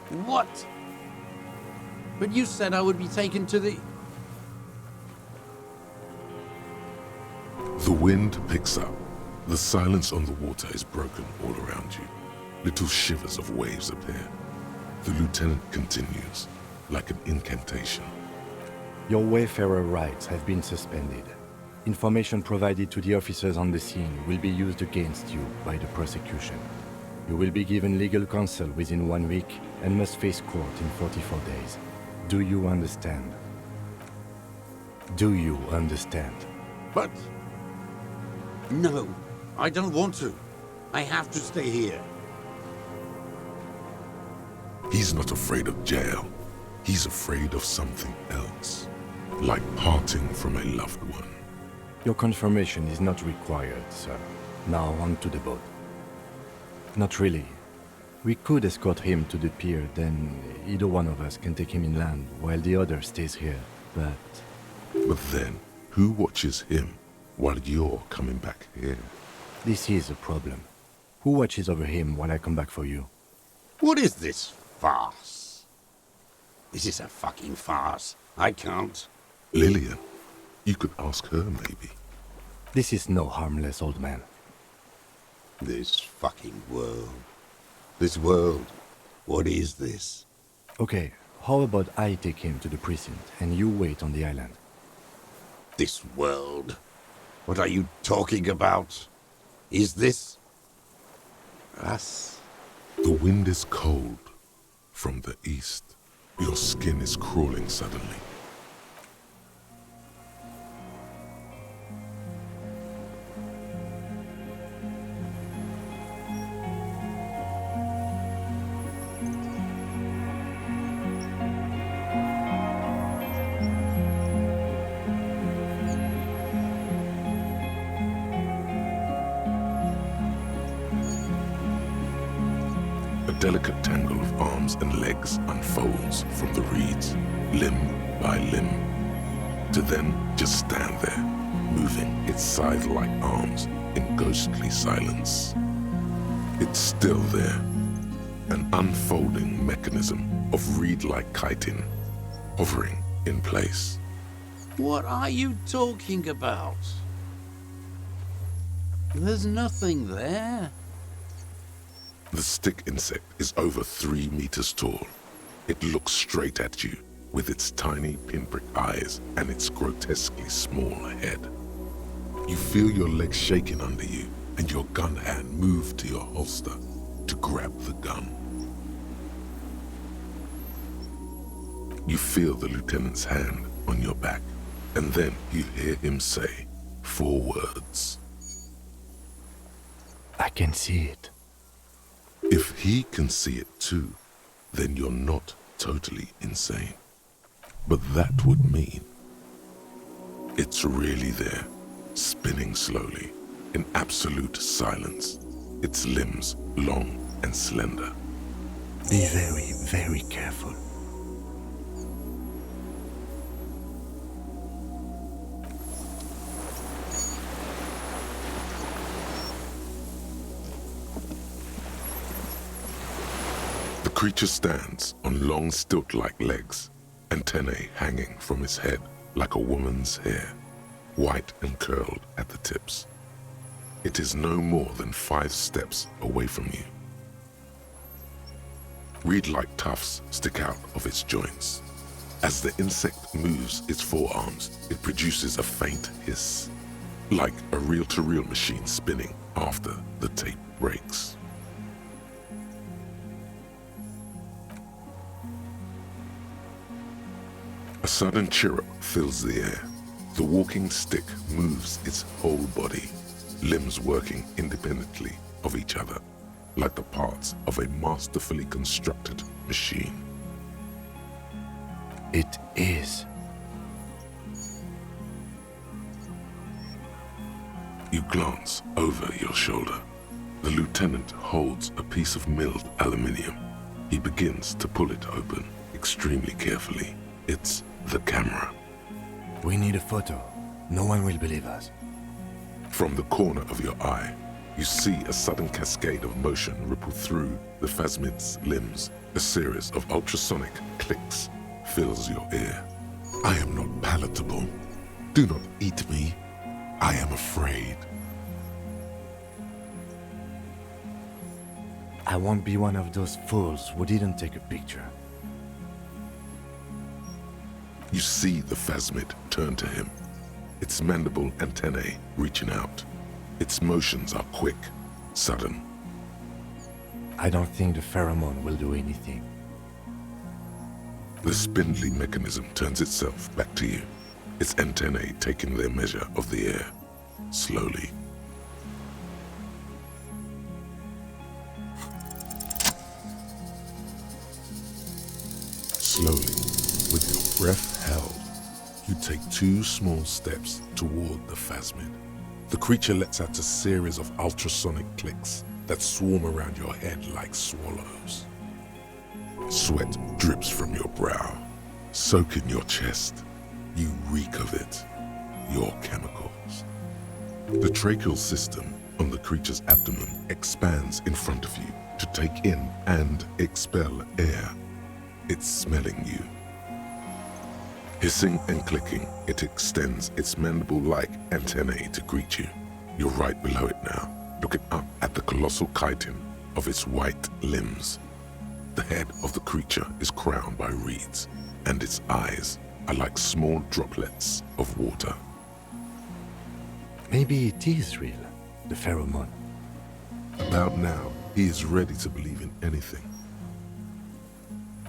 What? But you said I would be taken to the... The wind picks up. The silence on the water is broken all around you. Little shivers of waves appear. The lieutenant continues, like an incantation. Your wayfarer rights have been suspended. Information provided to the officers on the scene will be used against you by the prosecution. You will be given legal counsel within 1 week and must face court in 44 days. Do you understand? Do you understand? But... No, I don't want to. I have to stay here. He's not afraid of jail. He's afraid of something else. Like parting from a loved one. Your confirmation is not required, sir. Now on to the boat. Not really. We could escort him to the pier, then either one of us can take him inland while the other stays here, but... But then, who watches him while you're coming back here? This is a problem. Who watches over him while I come back for you? What is this farce? This is a fucking farce. I can't. Lillian, you could ask her maybe. This is no harmless old man. This fucking world. This world. What is this? Okay, how about I take him to the precinct and you wait on the island? This world. What are you talking about? Is this... us? The wind is cold from the east. Your skin is crawling suddenly. A delicate tangle of arms and legs unfolds from the reeds, limb by limb, to then just stand there, moving its scythe-like arms in ghostly silence. It's still there, an unfolding mechanism of reed-like chitin, hovering in place. What are you talking about? There's nothing there. The stick insect is over 3 meters tall. It looks straight at you with its tiny pinprick eyes and its grotesquely small head. You feel your legs shaking under you and your gun hand move to your holster to grab the gun. You feel the lieutenant's hand on your back, and then you hear him say 4 words. I can see it. If he can see it too, then you're not totally insane. But that would mean it's really there, spinning slowly, in absolute silence, its limbs long and slender. Be very, very careful. The creature stands on long stilt-like legs, antennae hanging from his head like a woman's hair, white and curled at the tips. It is no more than 5 steps away from you. Reed-like tufts stick out of its joints. As the insect moves its forearms, it produces a faint hiss, like a reel-to-reel machine spinning after the tape breaks. A sudden chirrup fills the air. The walking stick moves its whole body, limbs working independently of each other, like the parts of a masterfully constructed machine. It is. You glance over your shoulder. The lieutenant holds a piece of milled aluminium. He begins to pull it open, extremely carefully. It's the camera. We need a photo. No one will believe us. From the corner of your eye, You see a sudden cascade of motion ripple through the phasmid's limbs. A series of ultrasonic clicks fills your ear. I am not palatable. Do not eat me. I am afraid. I won't be one of those fools who didn't take a picture. You see the phasmid turn to him, its mandible antennae reaching out. Its motions are quick, sudden. I don't think the pheromone will do anything. The spindly mechanism turns itself back to you, its antennae taking their measure of the air, slowly. Slowly, with your breath held, you take 2 small steps toward the phasmid. The creature lets out a series of ultrasonic clicks that swarm around your head like swallows. Sweat drips from your brow, soaking your chest. You reek of it, your chemicals. The tracheal system on the creature's abdomen expands in front of you to take in and expel air. It's smelling you. Hissing and clicking, it extends its mandible-like antennae to greet you. You're right below it now, looking up at the colossal chitin of its white limbs. The head of the creature is crowned by reeds, and its eyes are like small droplets of water. Maybe it is real, the pheromone. About now, he is ready to believe in anything.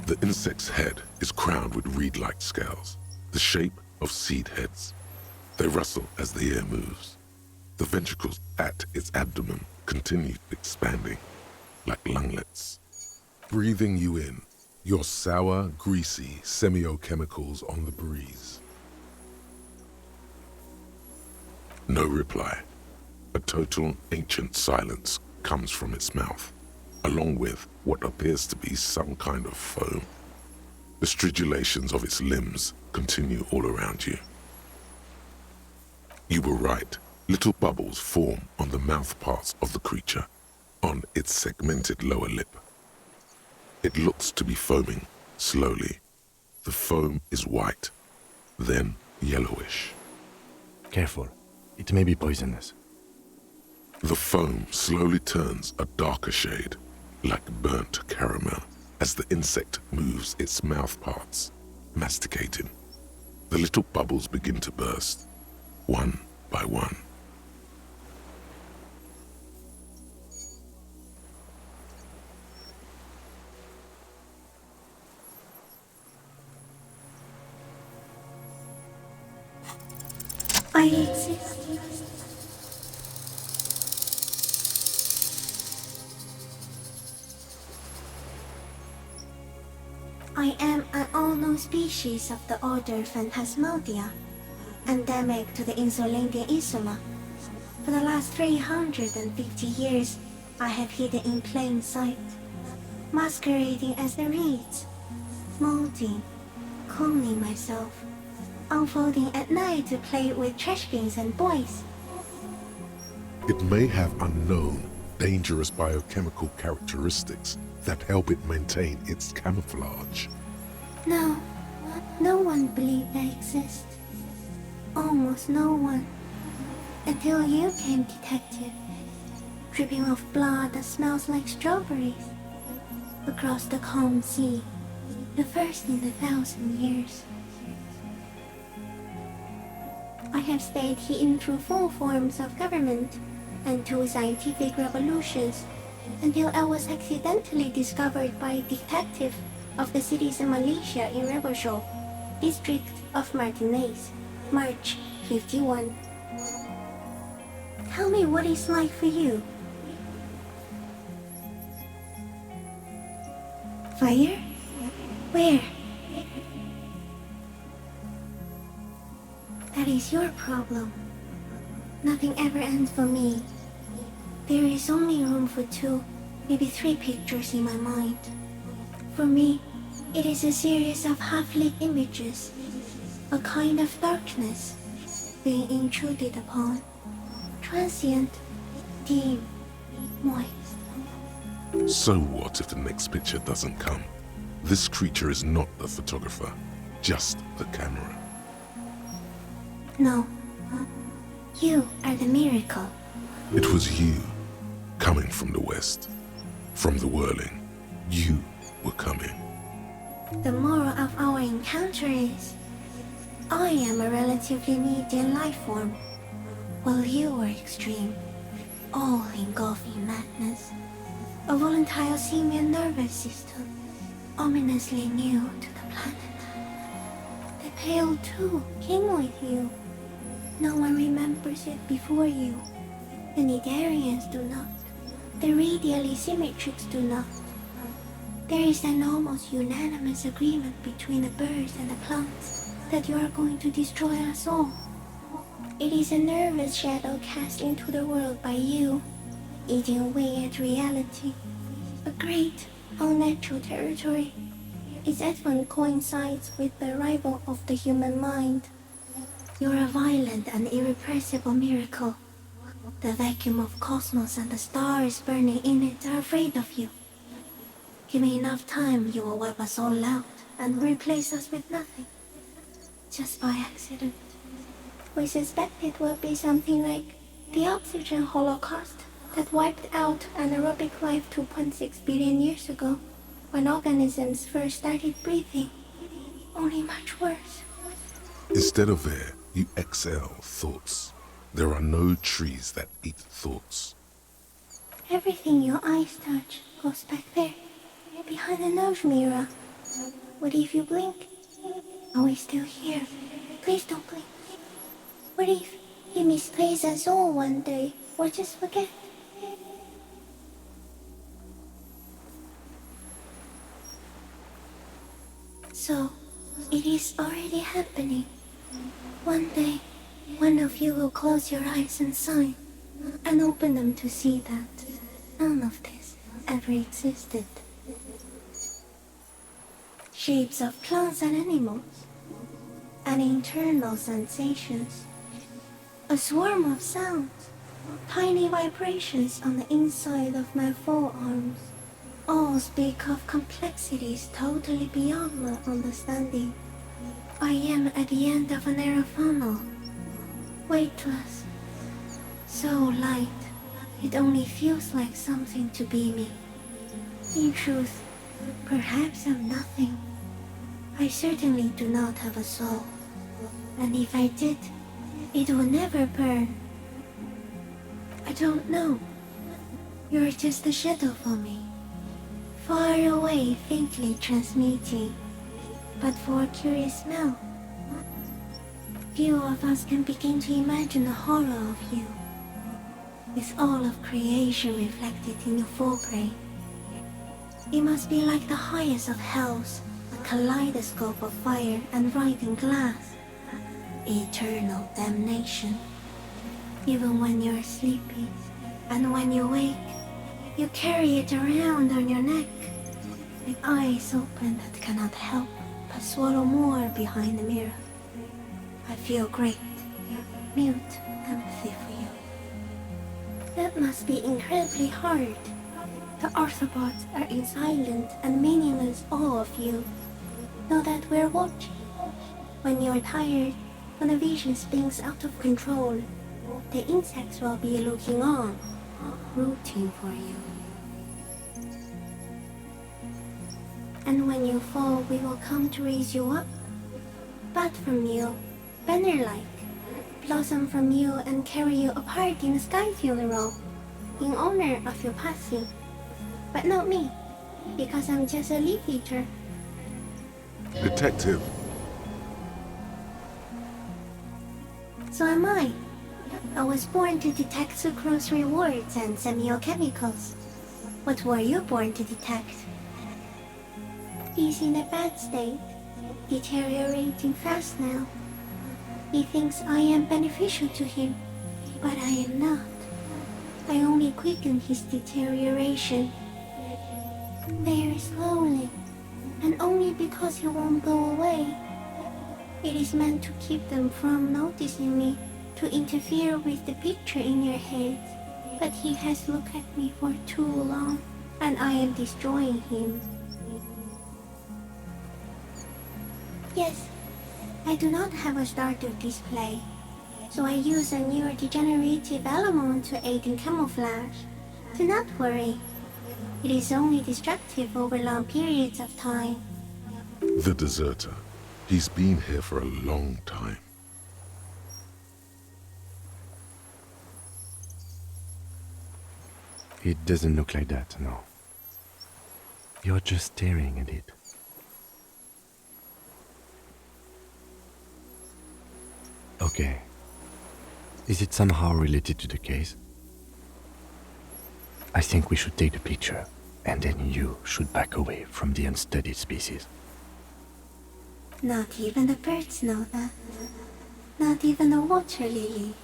The insect's head is crowned with reed-like scales, the shape of seed heads. They rustle as the air moves. The ventricles at its abdomen continue expanding, like lunglets. Breathing you in, your sour, greasy semiochemicals on the breeze. No reply. A total ancient silence comes from its mouth, along with what appears to be some kind of foam. The stridulations of its limbs continue all around you. You were right. Little bubbles form on the mouth parts of the creature, on its segmented lower lip. It looks to be foaming, slowly. The foam is white, then yellowish. Careful, it may be poisonous. The foam slowly turns a darker shade, like burnt caramel, as the insect moves its mouth parts, masticating. The little bubbles begin to burst, one by one. I exist. I am an unknown species of the order Phantasmadia, endemic to the Insulindian Insula. For the last 350 years, I have hidden in plain sight, masquerading as the reeds, molting, cloning myself, unfolding at night to play with trash bins and boys. It may have unknown, dangerous biochemical characteristics that help it maintain its camouflage. No, no one believed I exist. Almost no one. Until you came, detective, dripping of blood that smells like strawberries, across the calm sea, the first in 1,000 years. I have stayed hidden through 4 forms of government and 2 scientific revolutions until I was accidentally discovered by a detective of the citizen militia in Rebelshaw, district of Martinez, March 51. Tell me what it's like for you. Fire? Where? That is your problem. Nothing ever ends for me. There is only room for 2, maybe 3 pictures in my mind. For me, it is a series of half-lit images, a kind of darkness being intruded upon, transient, dim, moist. So what if the next picture doesn't come? This creature is not the photographer, just the camera. No, you are the miracle. It was you, coming from the west. From the whirling, you were coming. The moral of our encounter is, I am a relatively medium life form, while you are extreme, all-engulfing madness. A volatile simian nervous system, ominously new to the planet. The Pale too came with you. No one remembers it before you. The Nidarians do not. The radially symmetrics do not. There is an almost unanimous agreement between the birds and the plants that you are going to destroy us all. It is a nervous shadow cast into the world by you, eating away at reality. A great, unnatural territory. Its advent coincides with the arrival of the human mind. You're a violent and irrepressible miracle. The vacuum of cosmos and the stars burning in it are afraid of you. Give me enough time, you will wipe us all out and replace us with nothing. Just by accident. We suspect it will be something like the oxygen holocaust that wiped out anaerobic life 2.6 billion years ago, when organisms first started breathing. Only much worse. Instead of air, you exhale thoughts. There are no trees that eat thoughts. Everything your eyes touch goes back there, behind the nose mirror. What if you blink? Are we still here? Please don't blink. What if you misplace us all one day, or just forget? So, it is already happening. One day, one of you will close your eyes and sign, and open them to see that none of this ever existed. Shapes of plants and animals, and internal sensations. A swarm of sounds, tiny vibrations on the inside of my forearms. All speak of complexities totally beyond my understanding. I am at the end of a narrow funnel, weightless, so light, it only feels like something to be me. In truth, perhaps I'm nothing. I certainly do not have a soul, and if I did, it would never burn. I don't know. You're just a shadow for me. Far away, faintly transmitting, but for a curious smell. Few of us can begin to imagine the horror of you, with all of creation reflected in your forebrain. It must be like the highest of hells, a kaleidoscope of fire and writhing glass. Eternal damnation. Even when you're sleeping, and when you wake, you carry it around on your neck, with eyes open that cannot help but swallow more behind the mirror. I feel great, mute empathy for you. That must be incredibly hard. The Arthropods are in silent and meaningless awe of you. Know that we're watching. When you're tired, when the vision spins out of control, the insects will be looking on, rooting for you. And when you fall, we will come to raise you up. Bud from you, banner-like, blossom from you and carry you apart in a sky funeral, in honor of your passing. But not me, because I'm just a leaf eater. Detective, So am I. I was born to detect sucrose rewards and semiochemicals. What were you born to detect? He's in a bad state, deteriorating fast now. He thinks I am beneficial to him, but I am not. I only quicken his deterioration. Very slowly, and only because he won't go away. It is meant to keep them from noticing me, to interfere with the picture in your head. But he has looked at me for too long, and I am destroying him. Yes, I do not have a starter display, so I use a neurodegenerative element to aid in camouflage. Do not worry. It is only destructive over long periods of time. The deserter. He's been here for a long time. It doesn't look like that, no. You're just staring at it. Okay. Is it somehow related to the case? I think we should take the picture, and then you should back away from the unstudied species. Not even the birds know that. Not even the water lily.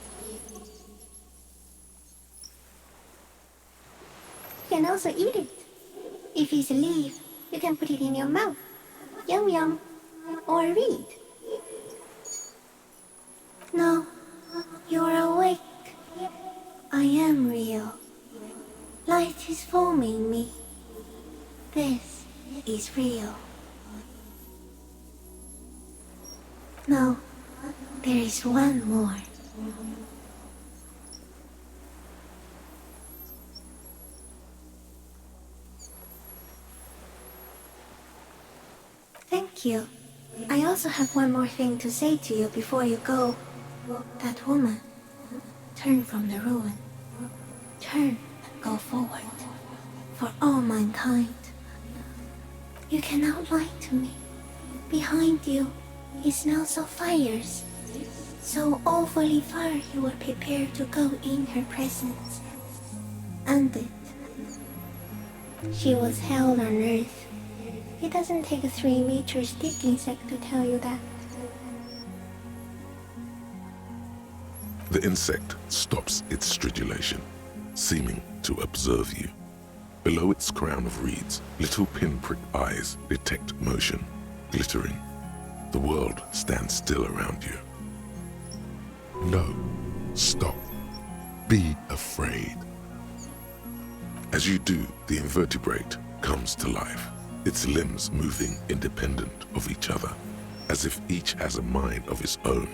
You can also eat it. If it's a leaf, you can put it in your mouth. Yum yum. Or read. No, you're awake. I am real. Light is forming me. This is real. No, there is one more. Thank you. I also have one more thing to say to you before you go. That woman, turn from the ruin. Turn and go forward. For all mankind. You cannot lie to me. Behind you, it smells of fires. So awfully far you were prepared to go in her presence. And it. She was held on earth. It doesn't take a 3-meter stick insect to tell you that. The insect stops its stridulation, seeming to observe you. Below its crown of reeds, little pinprick eyes detect motion, glittering. The world stands still around you. No, stop. Be afraid. As you do, the invertebrate comes to life, its limbs moving independent of each other, as if each has a mind of its own.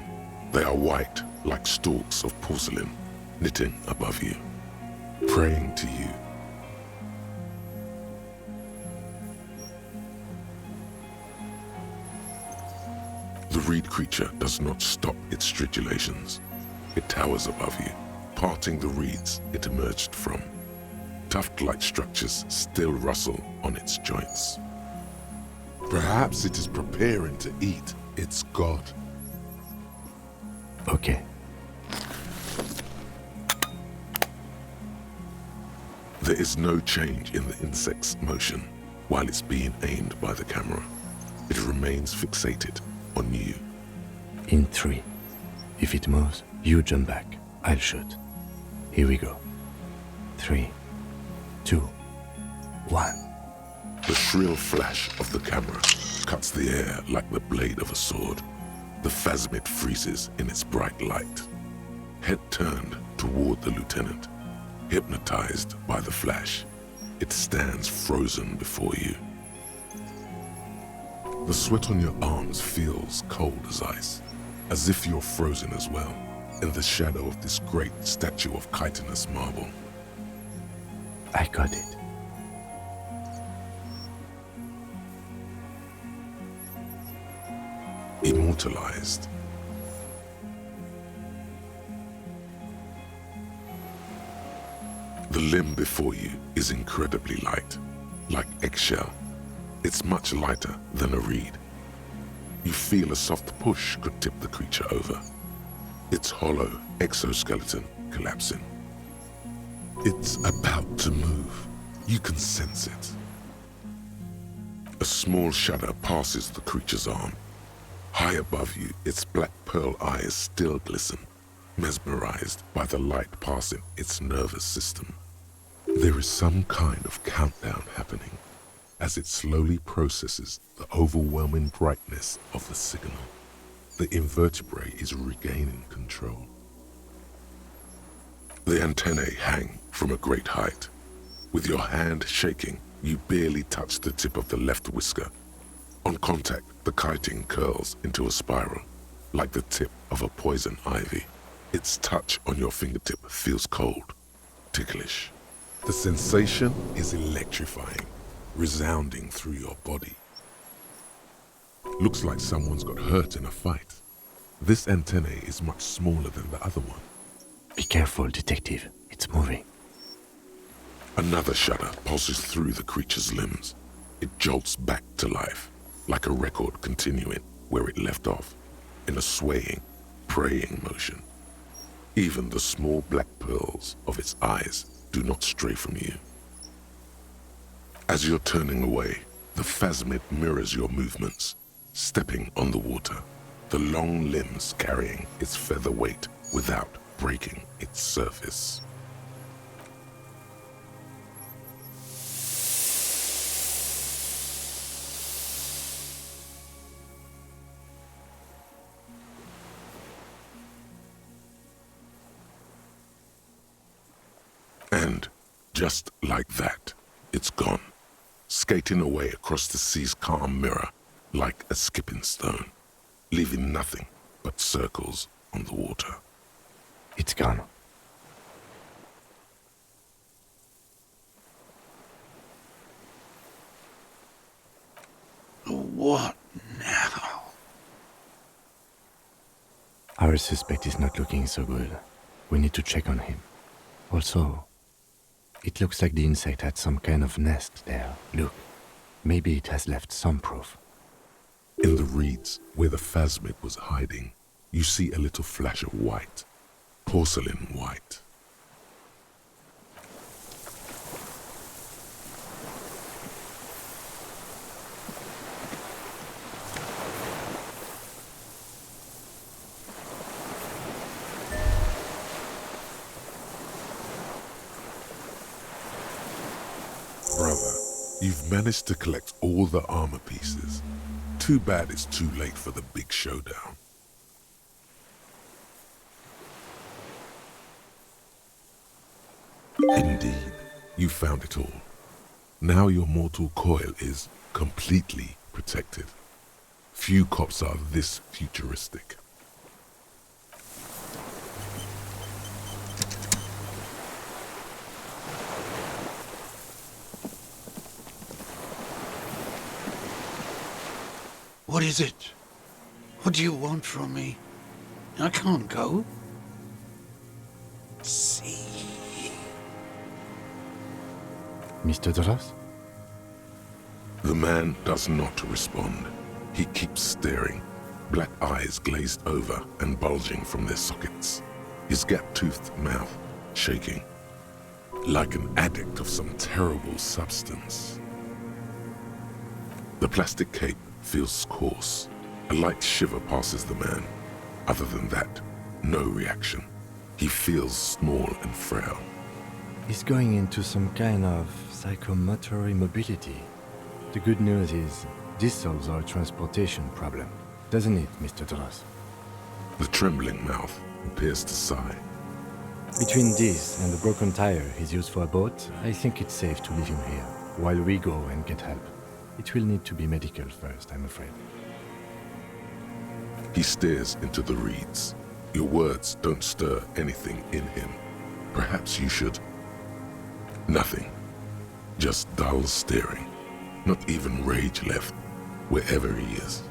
They are white, like stalks of porcelain, knitting above you, praying to you. The reed creature does not stop its stridulations. It towers above you, parting the reeds it emerged from. Tuft-like structures still rustle on its joints. Perhaps it is preparing to eat its god. Okay. There is no change in the insect's motion while it's being aimed by the camera. It remains fixated on you. In 3. If it moves, you jump back. I'll shoot. Here we go. 3, 2, 1. The shrill flash of the camera cuts the air like the blade of a sword. The phasmid freezes in its bright light. Head turned toward the lieutenant, hypnotized by the flash. It stands frozen before you. The sweat on your arms feels cold as ice, as if you're frozen as well, in the shadow of this great statue of chitinous marble. I got it. Immortalized. The limb before you is incredibly light, like eggshell. It's much lighter than a reed. You feel a soft push could tip the creature over. Its hollow exoskeleton collapsing. It's about to move. You can sense it. A small shudder passes the creature's arm. High above you, its black pearl eyes still glisten, mesmerized by the light passing its nervous system. There is some kind of countdown happening as it slowly processes the overwhelming brightness of the signal. The invertebrate is regaining control. The antennae hang from a great height. With your hand shaking, you barely touch the tip of the left whisker. On contact, the chitin curls into a spiral, like the tip of a poison ivy. Its touch on your fingertip feels cold, ticklish. The sensation is electrifying, resounding through your body. Looks like someone's got hurt in a fight. This antennae is much smaller than the other one. Be careful, detective. It's moving. Another shudder pulses through the creature's limbs. It jolts back to life, like a record continuing where it left off, in a swaying, praying motion. Even the small black pearls of its eyes do not stray from you. As you're turning away, the phasmid mirrors your movements, stepping on the water, the long limbs carrying its feather weight without breaking its surface. And just like that, it's gone, skating away across the sea's calm mirror like a skipping stone, leaving nothing but circles on the water. It's gone. What now? Our suspect is not looking so good. We need to check on him. Also, it looks like the insect had some kind of nest there. Look, maybe it has left some proof. In the reeds, where the phasmid was hiding, you see a little flash of white, porcelain white. Brother, you've managed to collect all the armor pieces. Too bad it's too late for the big showdown. Indeed, you found it all. Now your mortal coil is completely protected. Few cops are this futuristic. What is it? What do you want from me? I can't go. See. Mr. Dross? The man does not respond. He keeps staring, black eyes glazed over and bulging from their sockets, his gap-toothed mouth shaking, like an addict of some terrible substance. The plastic cape feels coarse. A light shiver passes the man. Other than that, no reaction. He feels small and frail. He's going into some kind of psychomotor immobility. The good news is, this solves our transportation problem, doesn't it, Mr. Dross? The trembling mouth appears to sigh. Between this and the broken tire he's used for a boat, I think it's safe to leave him here, while we go and get help. It will need to be medical first, I'm afraid. He stares into the reeds. Your words don't stir anything in him. Perhaps you should. Nothing. Just dull staring. Not even rage left, wherever he is.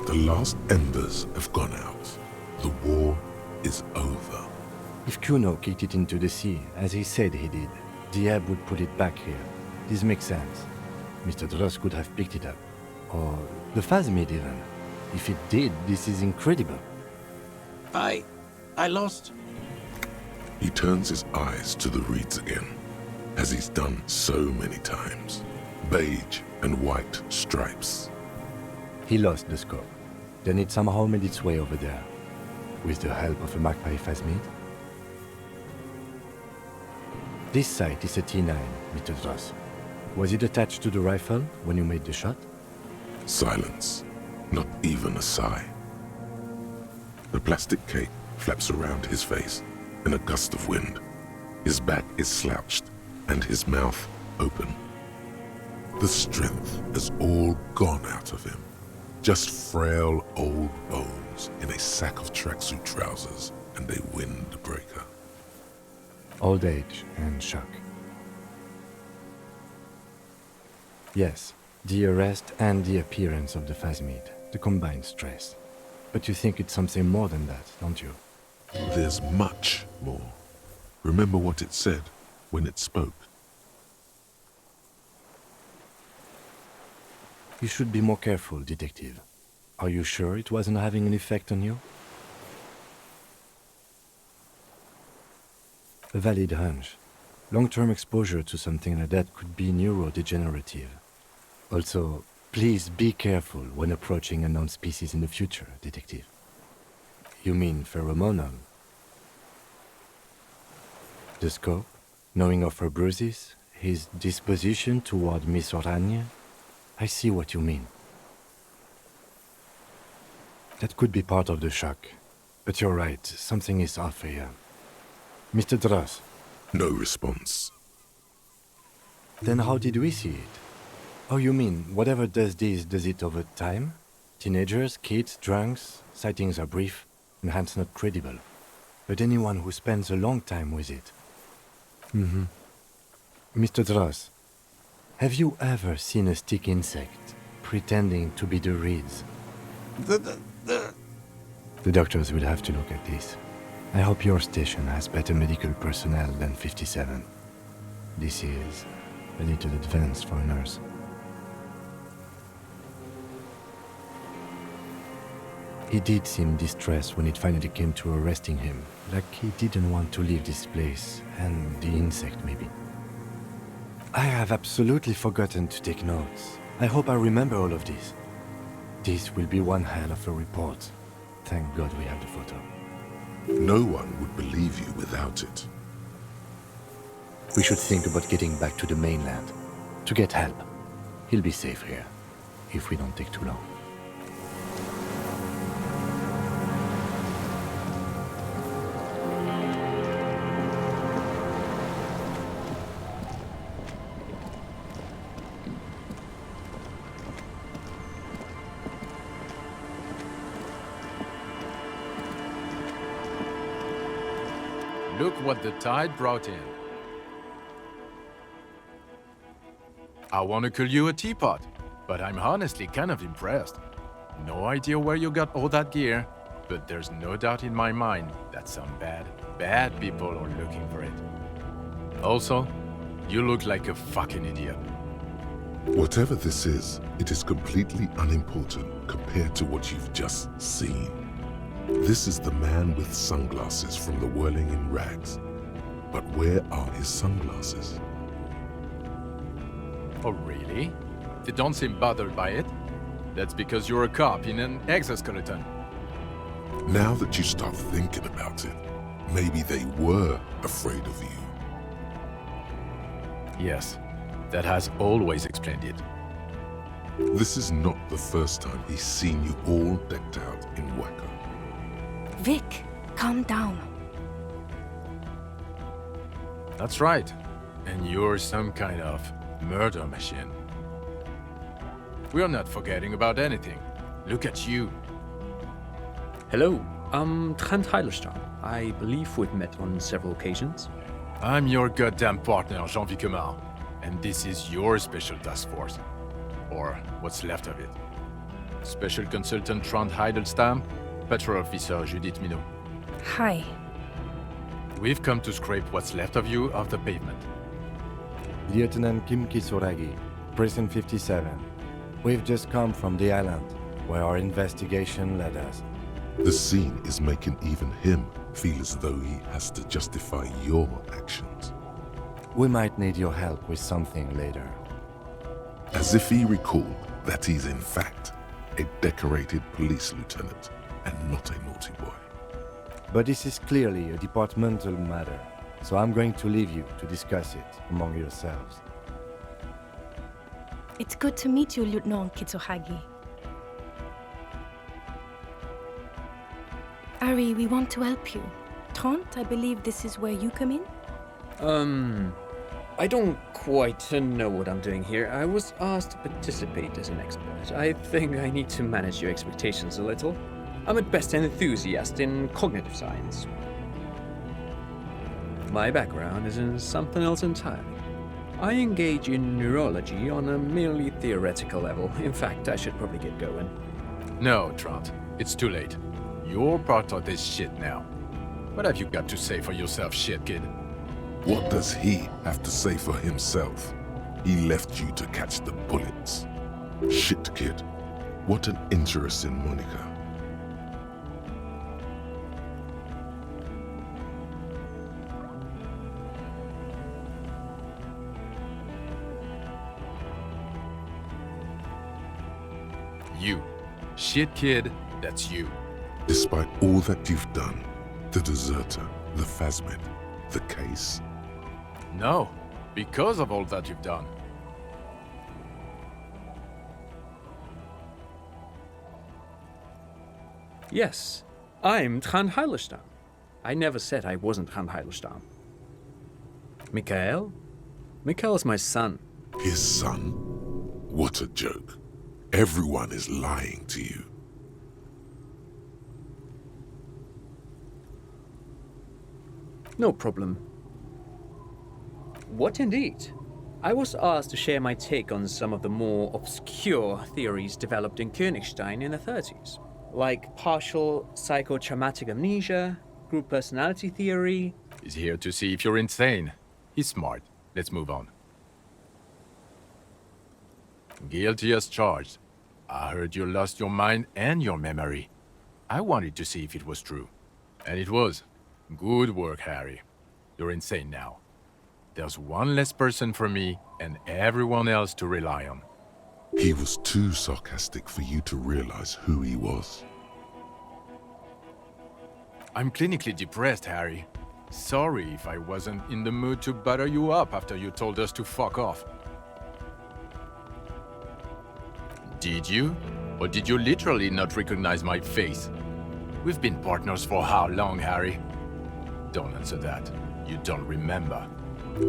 The last embers have gone out. The war is over. If Kuno kicked it into the sea, as he said he did, Diab would put it back here. This makes sense. Mr. Dross could have picked it up. Or the phasmid even. If it did, this is incredible. I lost. He turns his eyes to the reeds again, as he's done so many times. Beige and white stripes. He lost the scope. Then it somehow made its way over there. With the help of a Magpie phasmid. This sight is a T9, Mr. Dross. Was it attached to the rifle when you made the shot? Silence. Not even a sigh. The plastic cape flaps around his face in a gust of wind. His back is slouched and his mouth open. The strength has all gone out of him. Just frail old bones in a sack of tracksuit trousers and a windbreaker. Old age and shock. Yes, the arrest and the appearance of the Phasmid, the combined stress. But you think it's something more than that, don't you? There's much more. Remember what it said when it spoke. You should be more careful, Detective. Are you sure it wasn't having an effect on you? A valid hunch. Long-term exposure to something like that could be neurodegenerative. Also, please be careful when approaching unknown species in the future, Detective. You mean pheromonal? The scope, knowing of her bruises, his disposition toward Miss Oranje? I see what you mean. That could be part of the shock. But you're right, something is off here. Mr. Dross. No response. Then how did we see it? Oh, you mean, whatever does this, does it over time? Teenagers, kids, drunks, sightings are brief, and hence not credible. But anyone who spends a long time with it. Mr. Dross, have you ever seen a stick insect pretending to be the reeds? The doctors will have to look at this. I hope your station has better medical personnel than 57. This is a little advanced for a nurse. He did seem distressed when it finally came to arresting him, like he didn't want to leave this place, and the insect maybe. I have absolutely forgotten to take notes. I hope I remember all of this. This will be one hell of a report. Thank God we have the photo. No one would believe you without it. We should think about getting back to the mainland, to get help. He'll be safe here, if we don't take too long. Look what the tide brought in. I want to call you a teapot, but I'm honestly kind of impressed. No idea where you got all that gear, but there's no doubt in my mind that some bad people are looking for it. Also, you look like a fucking idiot. Whatever this is, it is completely unimportant compared to what you've just seen. This is the man with sunglasses from the Whirling in Rags. But where are his sunglasses? Oh, really? They don't seem bothered by it? That's because you're a cop in an exoskeleton. Now that you start thinking about it, maybe they were afraid of you. Yes, that has always explained it. This is not the first time he's seen you all decked out in Waco. Vic, calm down. That's right. And you're some kind of murder machine. We're not forgetting about anything. Look at you. Hello, I'm Trent Heilerstam. I believe we've met on several occasions. I'm your goddamn partner, Jean-Vic Kemar. And this is your special task force. Or what's left of it. Special Consultant Trent Heilerstam, Patrol Officer Judith Minot. Hi. We've come to scrape what's left of you off the pavement. Lieutenant Kim Kisuragi, Prison 57. We've just come from the island, where our investigation led us. The scene is making even him feel as though he has to justify your actions. We might need your help with something later. As if he recalled that he's in fact a decorated police lieutenant and not a naughty boy. But this is clearly a departmental matter, so I'm going to leave you to discuss it among yourselves. It's good to meet you, Lieutenant Kitsuhagi. Ari, we want to help you. Trent, I believe this is where you come in? I don't quite know what I'm doing here. I was asked to participate as an expert. I think I need to manage your expectations a little. I'm at best an enthusiast in cognitive science. My background is in something else entirely. I engage in neurology on a merely theoretical level. In fact, I should probably get going. No, Trant. It's too late. You're part of this shit now. What have you got to say for yourself, shit kid? What does he have to say for himself? He left you to catch the bullets. Shit, kid. What an interesting moniker. You. Shit kid, that's you. Despite all that you've done, the deserter, the phasmid, the case. No, because of all that you've done. Yes, I'm Trant Heilestam. I never said I wasn't Trant Heilestam. Mikael? Mikael's my son. His son? What a joke. Everyone is lying to you. No problem. What indeed? I was asked to share my take on some of the more obscure theories developed in Königstein in the 30s, like partial psychotraumatic amnesia, group personality theory. He's here to see if you're insane. He's smart. Let's move on. Guilty as charged. I heard you lost your mind and your memory. I wanted to see if it was true. And it was. Good work, Harry. You're insane now. There's one less person for me and everyone else to rely on. He was too sarcastic for you to realize who he was. I'm clinically depressed, Harry. Sorry if I wasn't in the mood to butter you up after you told us to fuck off. Did you? Or did you literally not recognize my face? We've been partners for how long, Harry? Don't answer that. You don't remember.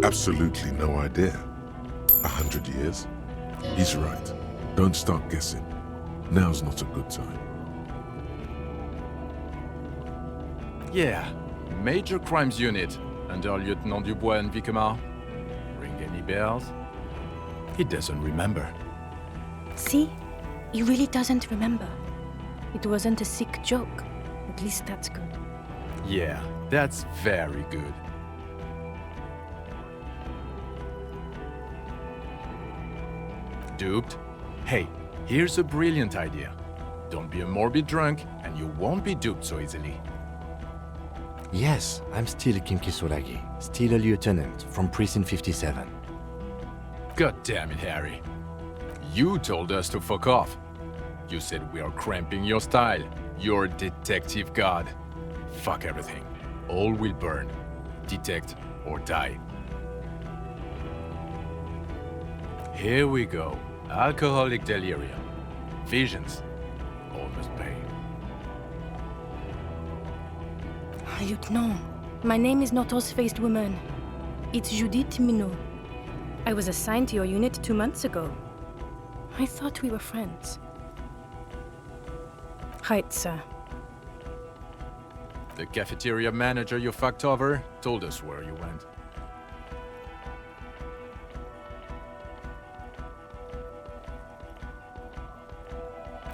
Absolutely no idea. 100 years? He's right. Don't start guessing. Now's not a good time. Yeah, Major Crimes Unit, under Lieutenant Dubois and Vicomar. Ring any bells? He doesn't remember. See? He really doesn't remember. It wasn't a sick joke. At least that's good. Yeah, that's very good. Duped? Hey, here's a brilliant idea. Don't be a morbid drunk, and you won't be duped so easily. Yes, I'm still Kim Kisuragi, still a lieutenant from Precinct 57. God damn it, Harry. You told us to fuck off. You said we are cramping your style. You're detective god. Fuck everything. All will burn. Detect or die. Here we go. Alcoholic delirium. Visions. All must pay. Lieutenant, my name is not Horse-Faced Woman. It's Judith Minot. I was assigned to your unit 2 months ago. I thought we were friends. Right, sir. The cafeteria manager you fucked over told us where you went.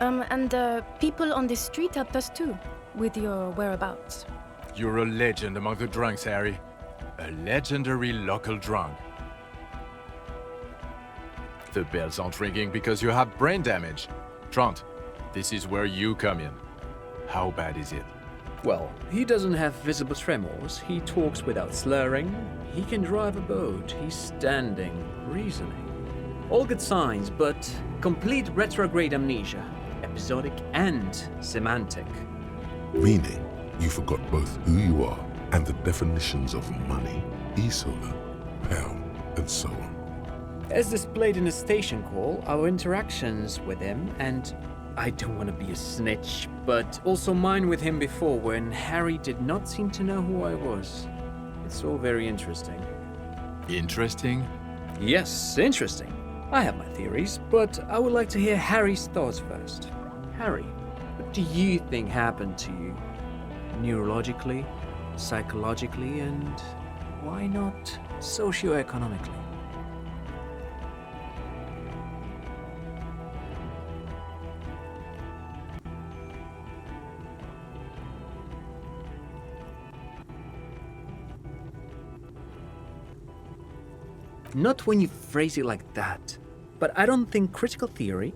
And people on the street helped us too, with your whereabouts. You're a legend among the drunks, Harry. A legendary local drunk. The bells aren't ringing because you have brain damage. Trant, this is where you come in. How bad is it? Well, he doesn't have visible tremors, he talks without slurring, he can drive a boat, he's standing, reasoning. All good signs, but complete retrograde amnesia, episodic and semantic. Meaning, you forgot both who you are and the definitions of money, e-solar, pound, and so on. As displayed in the station call, our interactions with him, and I don't want to be a snitch, but also mine with him before when Harry did not seem to know who I was. It's all very interesting. Interesting. Yes, interesting. I have my theories, but I would like to hear Harry's thoughts first. Harry, what do you think happened to you? Neurologically, psychologically, and why not socioeconomically? Not when you phrase it like that. But I don't think critical theory.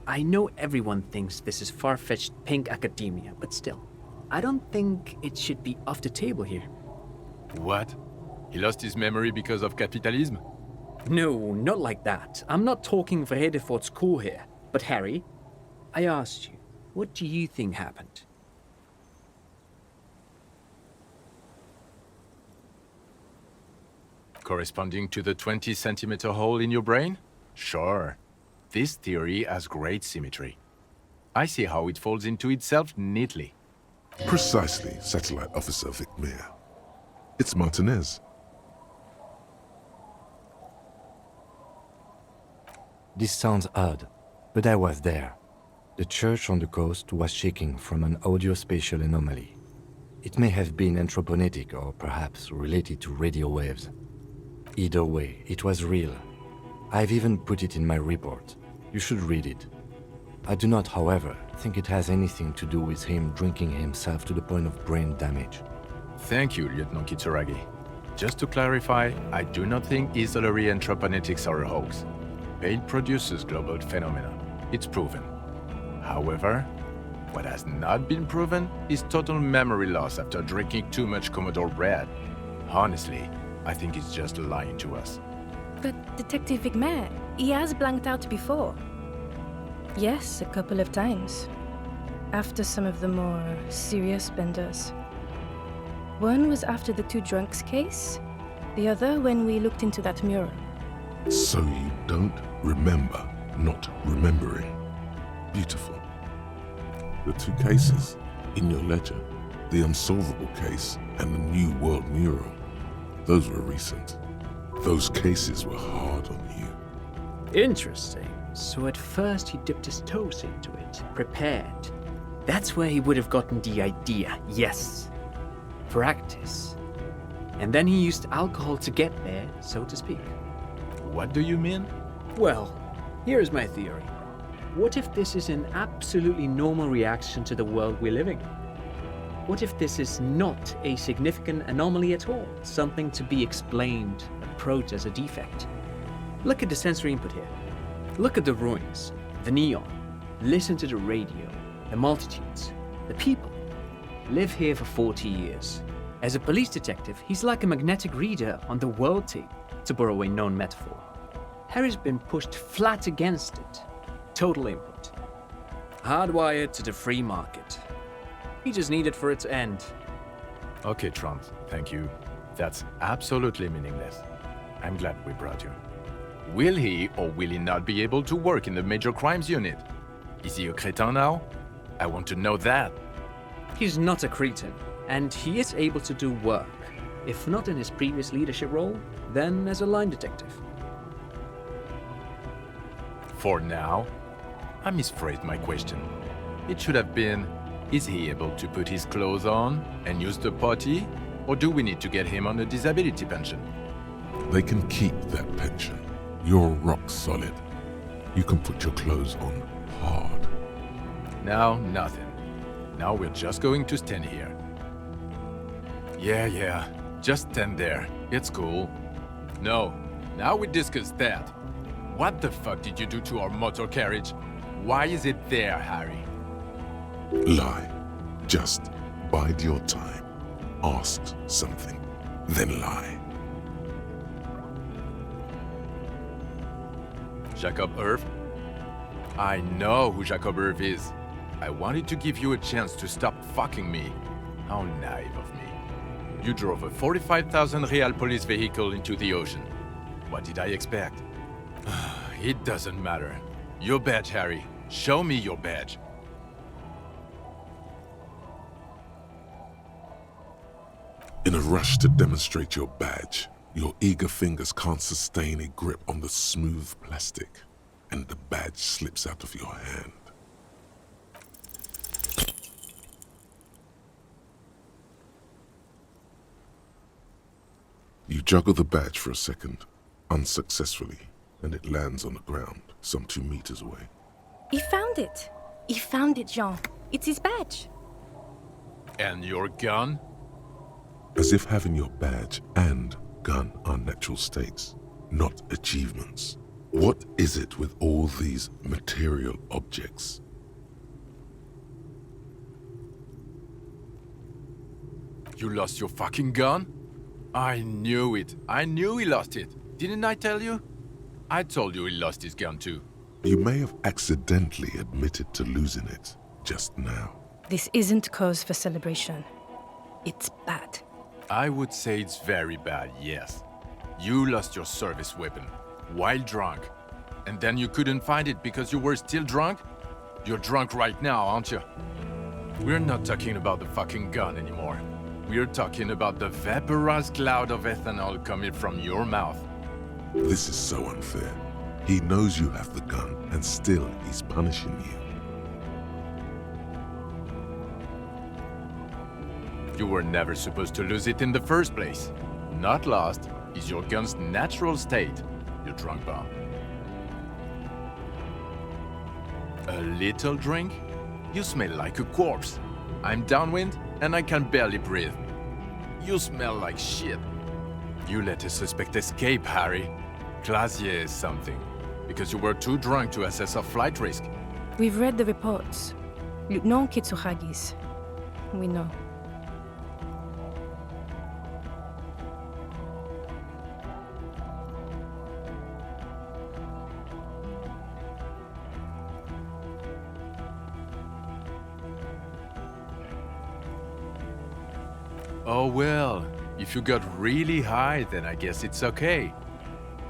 I know everyone thinks this is far-fetched pink academia, but still, I don't think it should be off the table here. What? He lost his memory because of capitalism? No, not like that. I'm not talking for Hedefort's school here. But Harry, I asked you, what do you think happened? Corresponding to the 20-centimeter hole in your brain? Sure. This theory has great symmetry. I see how it folds into itself neatly. Precisely, Satellite Officer Vicmere. It's Martinez. This sounds odd, but I was there. The church on the coast was shaking from an audio-spatial anomaly. It may have been anthroponetic or perhaps related to radio waves. Either way, it was real. I've even put it in my report. You should read it. I do not, however, think it has anything to do with him drinking himself to the point of brain damage. Thank you, Lieutenant Kitsuragi. Just to clarify, I do not think Isolary anthroponetics are a hoax. Pain produces global phenomena. It's proven. However, what has not been proven is total memory loss after drinking too much Commodore Red. Honestly, I think he's just lying to us. But Detective Vicmere, he has blanked out before. Yes, a couple of times. After some of the more serious benders. One was after the two drunks case, the other when we looked into that mural. So you don't remember not remembering. Beautiful. The two cases in your ledger, the unsolvable case and the New World mural, those were recent. Those cases were hard on you. Interesting. So at first he dipped his toes into it, prepared. That's where he would have gotten the idea, yes. Practice. And then he used alcohol to get there, so to speak. What do you mean? Well, here is my theory. What if this is an absolutely normal reaction to the world we're living in? What if this is not a significant anomaly at all, something to be explained, approached as a defect? Look at the sensory input here. Look at the ruins, the neon, listen to the radio, the multitudes, the people. Live here for 40 years. As a police detective, he's like a magnetic reader on the world tape, to borrow a known metaphor. Harry's been pushed flat against it. Total input. Hardwired to the free market. He just needed for it to end. Okay, Trump, thank you. That's absolutely meaningless. I'm glad we brought you. Will he or will he not be able to work in the major crimes unit? Is he a cretin now? I want to know that. He's not a cretin, and he is able to do work. If not in his previous leadership role, then as a line detective. For now, I misphrased my question. It should have been, is he able to put his clothes on and use the potty? Or do we need to get him on a disability pension? They can keep that pension. You're rock solid. You can put your clothes on hard. Now, nothing. Now we're just going to stand here. Yeah, just stand there. It's cool. No, now we discuss that. What the fuck did you do to our motor carriage? Why is it there, Harry? Lie. Just bide your time. Ask something, then lie. Jacob Irv? I know who Jacob Irv is. I wanted to give you a chance to stop fucking me. How naive of me. You drove a 45,000 real police vehicle into the ocean. What did I expect? It doesn't matter. Your badge, Harry. Show me your badge. In a rush to demonstrate your badge, Your eager fingers can't sustain a grip on the smooth plastic, and the badge slips out of your hand. You juggle the badge for a second, unsuccessfully, and it lands on the ground, some 2 meters away. He found it. He found it, Jean. It's his badge. And your gun? As if having your badge and gun are natural states, not achievements. What is it with all these material objects? You lost your fucking gun? I knew it. I knew he lost it. Didn't I tell you? I told you he lost his gun too. You may have accidentally admitted to losing it just now. This isn't cause for celebration. It's bad. I would say it's very bad, yes. You lost your service weapon while drunk. And then you couldn't find it because you were still drunk? You're drunk right now, aren't you? We're not talking about the fucking gun anymore. We're talking about the vaporized cloud of ethanol coming from your mouth. This is so unfair. He knows you have the gun, and still he's punishing you. You were never supposed to lose it in the first place. Not lost is your gun's natural state, you drunk bum. A little drink? You smell like a corpse. I'm downwind and I can barely breathe. You smell like shit. You let a suspect escape, Harry. Classier is something. Because you were too drunk to assess a flight risk. We've read the reports. Lieutenant Kitsuragis. We know. Oh well, if you got really high, then I guess it's okay.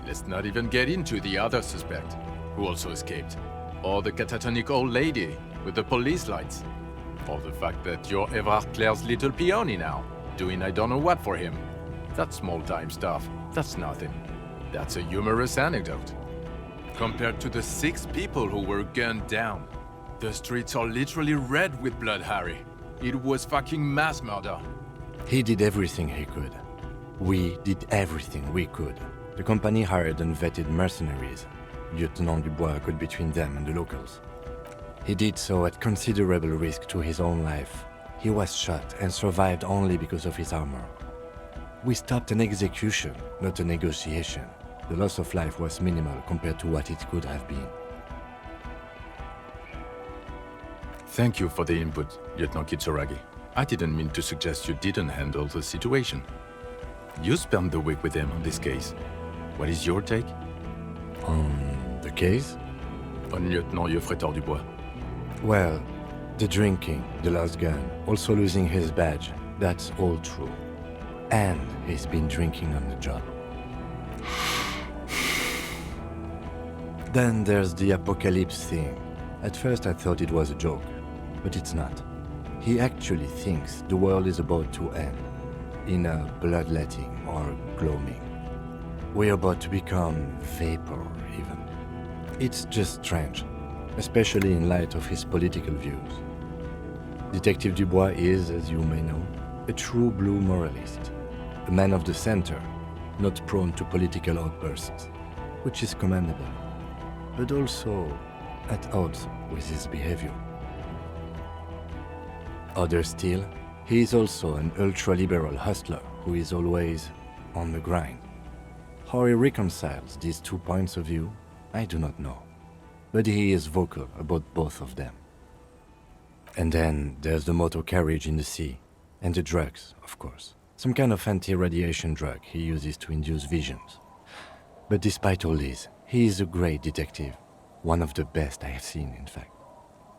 Let's not even get into the other suspect, who also escaped. Or the catatonic old lady with the police lights. Or the fact that you're Evrard Claire's little peony now, doing I don't know what for him. That's small-time stuff. That's nothing. That's a humorous anecdote. Compared to the 6 people who were gunned down. The streets are literally red with blood, Harry. It was fucking mass murder. He did everything he could. We did everything we could. The company hired and vetted mercenaries. Lieutenant Dubois got between them and the locals. He did so at considerable risk to his own life. He was shot and survived only because of his armor. We stopped an execution, not a negotiation. The loss of life was minimal compared to what it could have been. Thank you for the input, Lieutenant Kitsuragi. I didn't mean to suggest you didn't handle the situation. You spent the week with him on this case. What is your take? On the case? On Lieutenant Geoffrey Dubois. Well, the drinking, the lost gun, also losing his badge, that's all true. And he's been drinking on the job. Then there's the apocalypse thing. At first I thought it was a joke, but it's not. He actually thinks the world is about to end, in a bloodletting or gloaming. We're about to become vapor, even. It's just strange, especially in light of his political views. Detective Dubois is, as you may know, a true blue moralist, a man of the center, not prone to political outbursts, which is commendable, but also at odds with his behavior. Other still, he is also an ultra-liberal hustler who is always on the grind. How he reconciles these 2 points of view, I do not know, but he is vocal about both of them. And then there's the motor carriage in the sea, and the drugs, of course. Some kind of anti-radiation drug he uses to induce visions. But despite all this, he is a great detective, one of the best I have seen, in fact.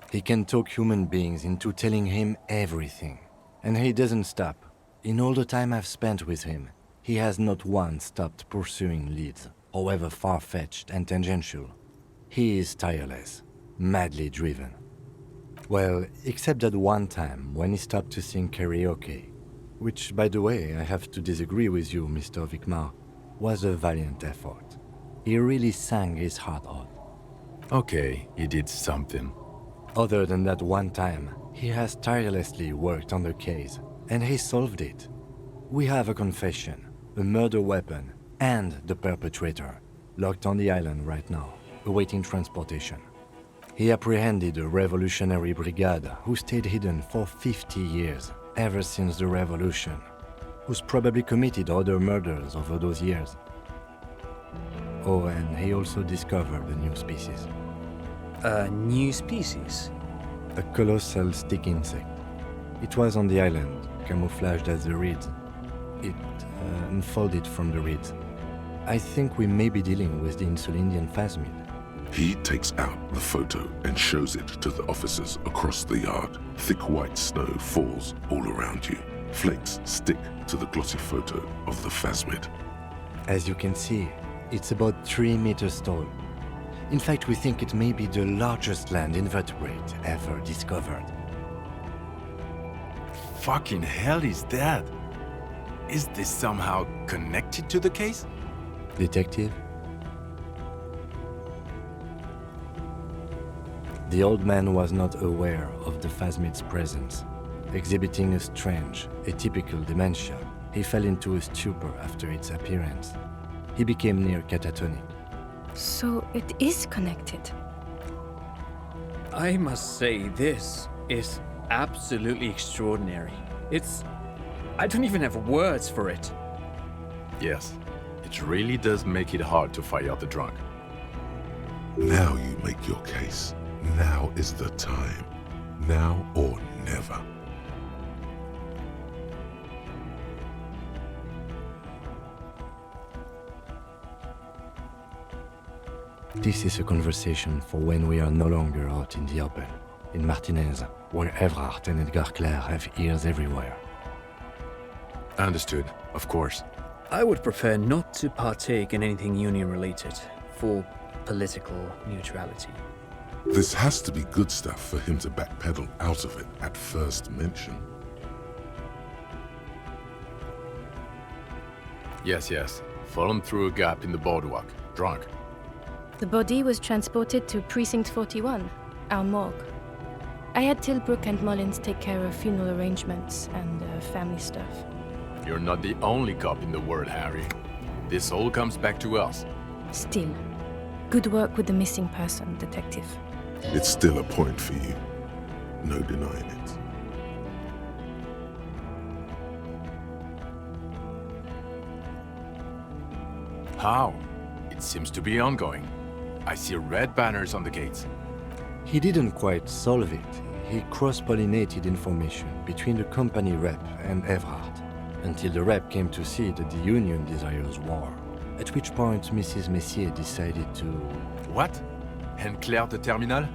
He can talk human beings into telling him everything, and he doesn't stop. In all the time I've spent with him, he has not once stopped pursuing leads, however far-fetched and tangential. He is tireless, madly driven. Well, except that one time when he stopped to sing karaoke, which, by the way, I have to disagree with you, Mr. Vicmar. was a valiant effort. He really sang his heart out. Okay, he did something. Other than that one time, he has tirelessly worked on the case, and he solved it. We have a confession, a murder weapon, and the perpetrator, locked on the island right now, awaiting transportation. He apprehended a revolutionary brigade who stayed hidden for 50 years, ever since the revolution, who's probably committed other murders over those years. Oh, and he also discovered a new species. A new species? A colossal stick insect. It was on the island, camouflaged as the reeds. It unfolded from the reeds. I think we may be dealing with the Insulindian phasmid. He takes out the photo and shows it to the officers across the yard. Thick white snow falls all around you. Flakes stick to the glossy photo of the phasmid. As you can see, it's about 3 meters tall. In fact, we think it may be the largest land invertebrate ever discovered. Fucking hell is that? Is this somehow connected to the case? Detective? The old man was not aware of the phasmid's presence. Exhibiting a strange, atypical dementia, he fell into a stupor after its appearance. He became near catatonic. So it is connected. I must say, this is absolutely extraordinary. I don't even have words for it. Yes, it really does make it hard to fire the drunk. Now you make your case. Now is the time. Now or never. This is a conversation for when we are no longer out in the open, in Martinez, where Evrart and Edgar Clare have ears everywhere. Understood, of course. I would prefer not to partake in anything union-related, for political neutrality. This has to be good stuff for him to backpedal out of it at first mention. Yes. Fallen through a gap in the boardwalk, drunk. The body was transported to Precinct 41, our morgue. I had Tilbrook and Mullins take care of funeral arrangements and family stuff. You're not the only cop in the world, Harry. This all comes back to us. Still, good work with the missing person, Detective. It's still a point for you. No denying it. How? It seems to be ongoing. I see red banners on the gates. He didn't quite solve it. He cross-pollinated information between the company rep and Evrart, until the rep came to see that the Union desires war, at which point Mrs. Messier decided to... What? And Claire the Terminal?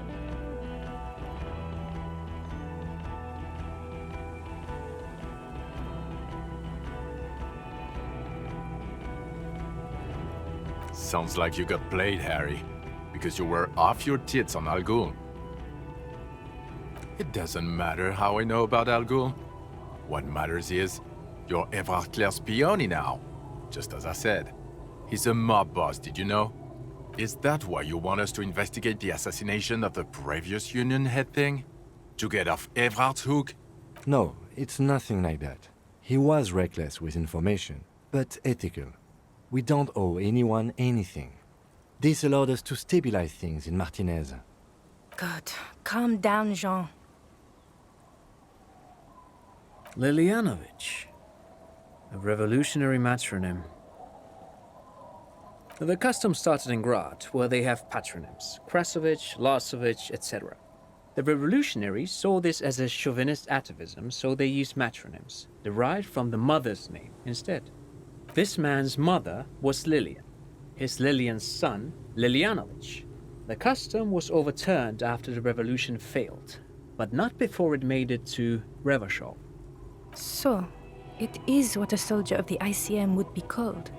Sounds like you got played, Harry, because you were off your tits on Al Ghul. It doesn't matter how I know about Al Ghul. What matters is, you're Evrart Claire's peony now. Just as I said. He's a mob boss, did you know? Is that why you want us to investigate the assassination of the previous Union head thing? To get off Evrart's hook? No, it's nothing like that. He was reckless with information, but ethical. We don't owe anyone anything. This allowed us to stabilize things in Martinez. God, calm down, Jean. Lilianovich. A revolutionary matronym. The custom started in Grad, where they have patronyms. Krasovich, Lasovich, etc. The revolutionaries saw this as a chauvinist atavism, so they used matronyms, derived from the mother's name instead. This man's mother was Lilian. His Lilian's son, Lilianovich. The custom was overturned after the revolution failed, but not before it made it to Revachol. So, it is what a soldier of the ICM would be called.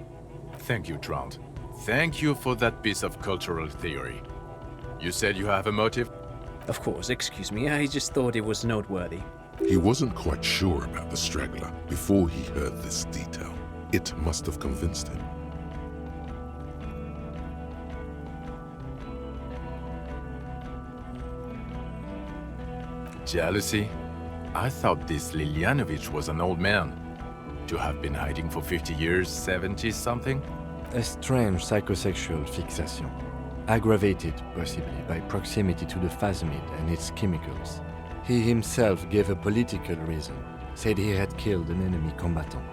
Thank you, Trant. Thank you for that piece of cultural theory. You said you have a motive? Of course, excuse me, I just thought it was noteworthy. He wasn't quite sure about the straggler before he heard this detail. It must have convinced him. Jealousy? I thought this Lilyanovich was an old man. To have been hiding for 50 years, 70-something? A strange psychosexual fixation, aggravated possibly by proximity to the phasmid and its chemicals. He himself gave a political reason, said he had killed an enemy combatant.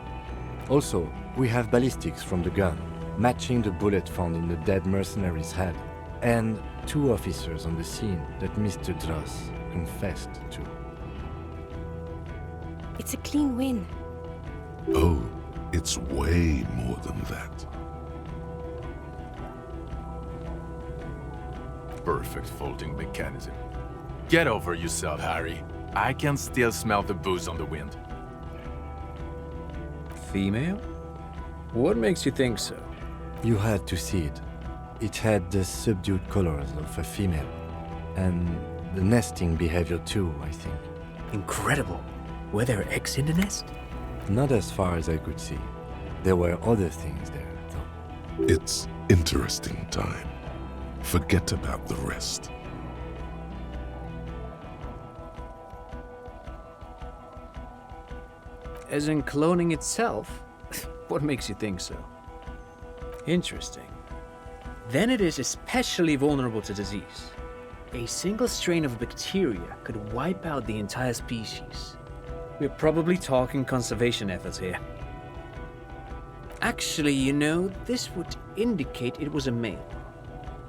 Also, we have ballistics from the gun, matching the bullet found in the dead mercenary's head, and 2 officers on the scene that Mr. Dross confessed to. It's a clean win. Oh, it's way more than that. Perfect folding mechanism. Get over yourself, Harry. I can still smell the booze on the wind. Female? What makes you think so? You had to see it. It had the subdued colors of a female, and the nesting behavior too, I think. Incredible. Were there eggs in the nest? Not as far as I could see. There were other things there, though. It's interesting time. Forget about the rest. As in cloning itself? What makes you think so? Interesting. Then it is especially vulnerable to disease. A single strain of bacteria could wipe out the entire species. We're probably talking conservation efforts here. Actually, you know, this would indicate it was a male.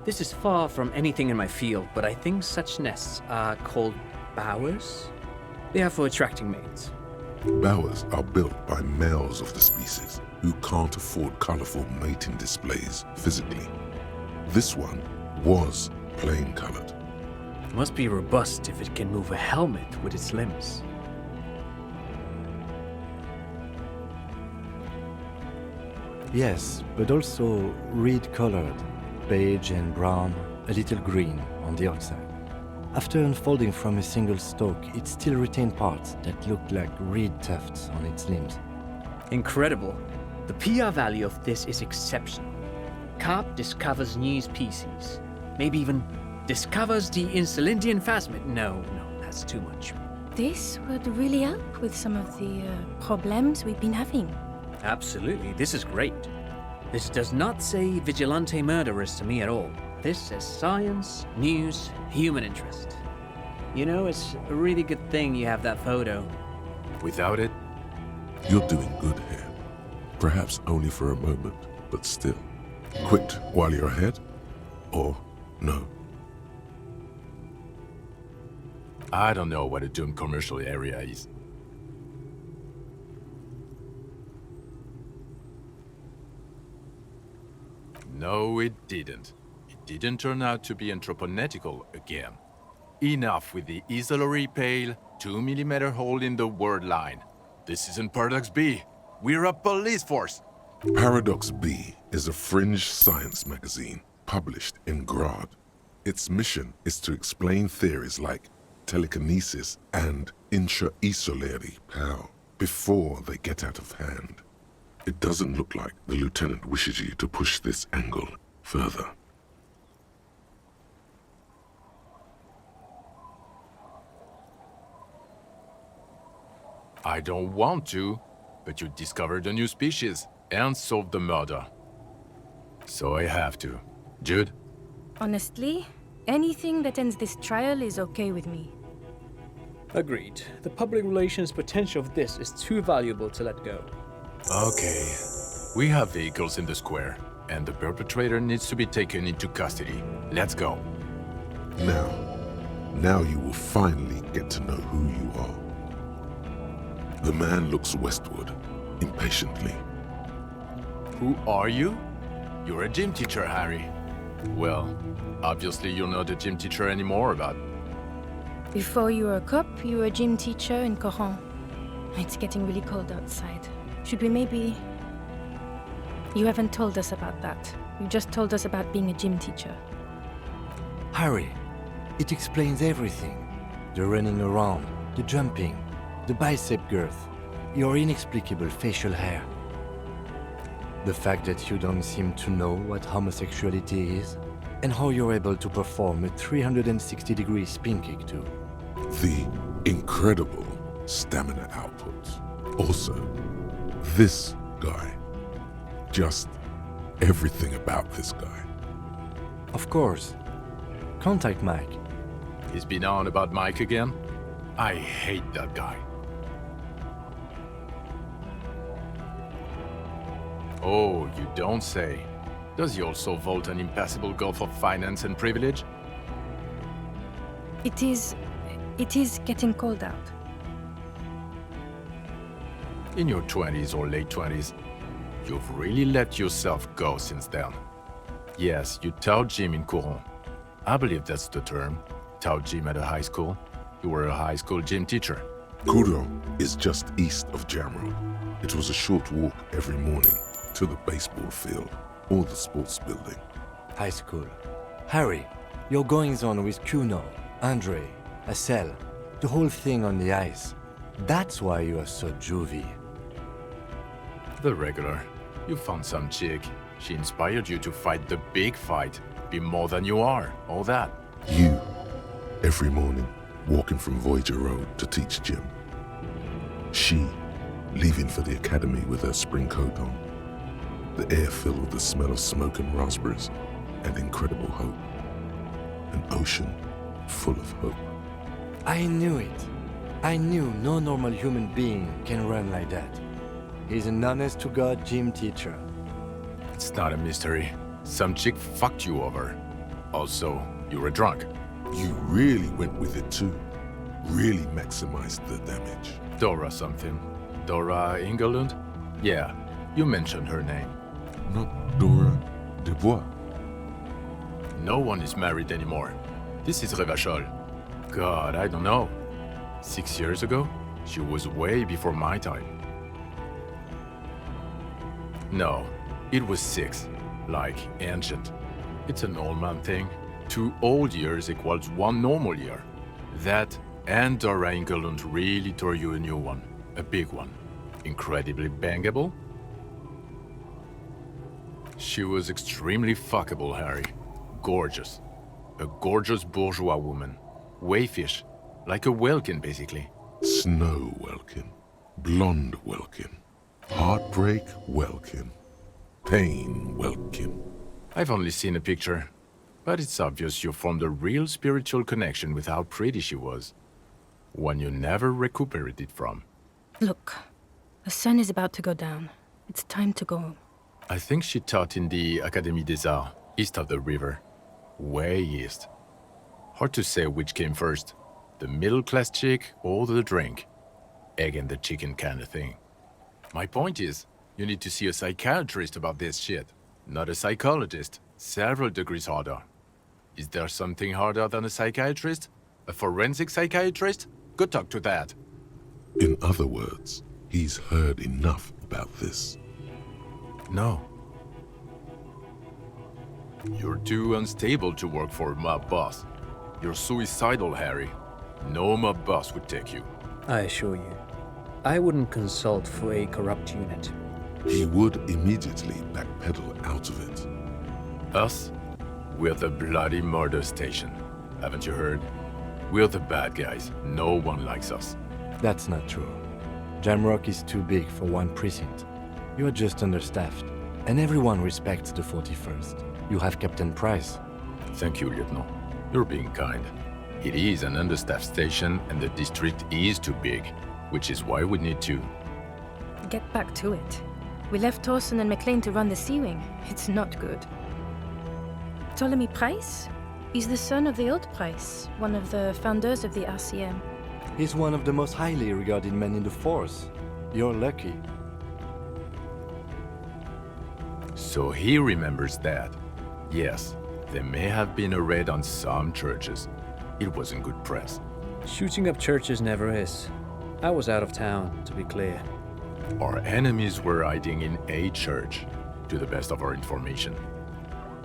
This is far from anything in my field, but I think such nests are called bowers. They are for attracting mates. Bowers are built by males of the species who can't afford colorful mating displays physically. This one was plain colored. Must be robust if it can move a helmet with its limbs. Yes, but also reed-colored, beige and brown, a little green on the outside. After unfolding from a single stalk, it still retained parts that looked like reed tufts on its limbs. Incredible. The PR value of this is exceptional. Carp discovers new species. Maybe even discovers the Insulindian phasmid. No, that's too much. This would really help with some of the problems we've been having. Absolutely, this is great. This does not say vigilante murderers to me at all. This says science, news, human interest. You know, it's a really good thing you have that photo. Without it, You're doing good here. Perhaps only for a moment, but still. Quit while you're ahead, or no. I don't know what a doomed commercial area is. No, it didn't. It didn't turn out to be anthroponetical again. Enough with the easily pale 2mm hole in the word line. This isn't Paradox B. We're a police force. Paradox B is a fringe science magazine published in Grad. Its mission is to explain theories like telekinesis and intra-esolary power before they get out of hand. It doesn't look like the lieutenant wishes you to push this angle further. I don't want to, but you discovered a new species and solved the murder. So I have to. Jude? Honestly, anything that ends this trial is okay with me. Agreed. The public relations potential of this is too valuable to let go. Okay. We have vehicles in the square, and the perpetrator needs to be taken into custody. Let's go. Now you will finally get to know who you are. The man looks westward, impatiently. Who are you? You're a gym teacher, Harry. Well, obviously you're not a gym teacher anymore, but... Before you were a cop, you were a gym teacher in Coron. It's getting really cold outside. Should we maybe... You haven't told us about that. You just told us about being a gym teacher. Harry, it explains everything. The running around, the jumping, the bicep girth, your inexplicable facial hair. The fact that you don't seem to know what homosexuality is, and how you're able to perform a 360-degree spin kick too. The incredible stamina output. Also, this guy. Just everything about this guy. Of course. Contact Mike. He's been on about Mike again? I hate that guy. Oh, you don't say. Does he also vault an impassable gulf of finance and privilege? It is getting cold out. In your 20s or late 20s, you've really let yourself go since then. Yes, you taught gym in Courant. I believe that's the term. Taught gym at a high school. You were a high school gym teacher. Courant is just east of Jamrock. It was a short walk every morning to the baseball field or the sports building. High school. Harry, your goings-on with Kuno, Andre, Acel, the whole thing on the ice. That's why you are so juvie. The regular. You found some chick. She inspired you to fight the big fight. Be more than you are. All that. You, every morning, walking from Voyager Road to teach gym. She, leaving for the academy with her spring coat on. The air filled with the smell of smoke and raspberries and incredible hope. An ocean full of hope. I knew it. I knew no normal human being can run like that. He's an honest-to-God gym teacher. It's not a mystery. Some chick fucked you over. Also, you were drunk. You really went with it too. Really maximized the damage. Dora something. Dora Ingelund? Yeah, you mentioned her name. Not Dora Dubois. No one is married anymore. This is Revachol. God, I don't know. 6 years ago? She was way before my time. No, it was 6. Like ancient. It's an old man thing. 2 old years equals 1 normal year. That and Dora Ingelund really tore you a new one. A big one. Incredibly bangable. She was extremely fuckable, Harry. Gorgeous. A gorgeous bourgeois woman. Wayfish. Like a Welkin, basically. Snow Welkin. Blonde Welkin. Heartbreak Welkin. Pain Welkin. I've only seen a picture. But it's obvious you formed a real spiritual connection with how pretty she was. One you never recuperated from. Look, the sun is about to go down. It's time to go. I think she taught in the Académie des Arts, east of the river. Way east. Hard to say which came first. The middle-class chick or the drink. Egg and the chicken kind of thing. My point is, you need to see a psychiatrist about this shit. Not a psychologist. Several degrees harder. Is there something harder than a psychiatrist? A forensic psychiatrist? Go talk to that. In other words, he's heard enough about this. No. You're too unstable to work for a mob boss. You're suicidal, Harry. No mob boss would take you. I assure you, I wouldn't consult for a corrupt unit. He would immediately backpedal out of it. Us? We're the bloody murder station. Haven't you heard? We're the bad guys. No one likes us. That's not true. Jamrock is too big for one precinct. You are just understaffed, and everyone respects the 41st. You have Captain Price. Thank you, Lieutenant. You're being kind. It is an understaffed station, and the district is too big, which is why we need to... Get back to it. We left Torson and McLean to run the Sea Wing. It's not good. Ptolemy Price? He's the son of the old Price, one of the founders of the RCM. He's one of the most highly regarded men in the Force. You're lucky. So he remembers that. Yes, there may have been a raid on some churches. It wasn't good press. Shooting up churches never is. I was out of town, to be clear. Our enemies were hiding in a church, to the best of our information.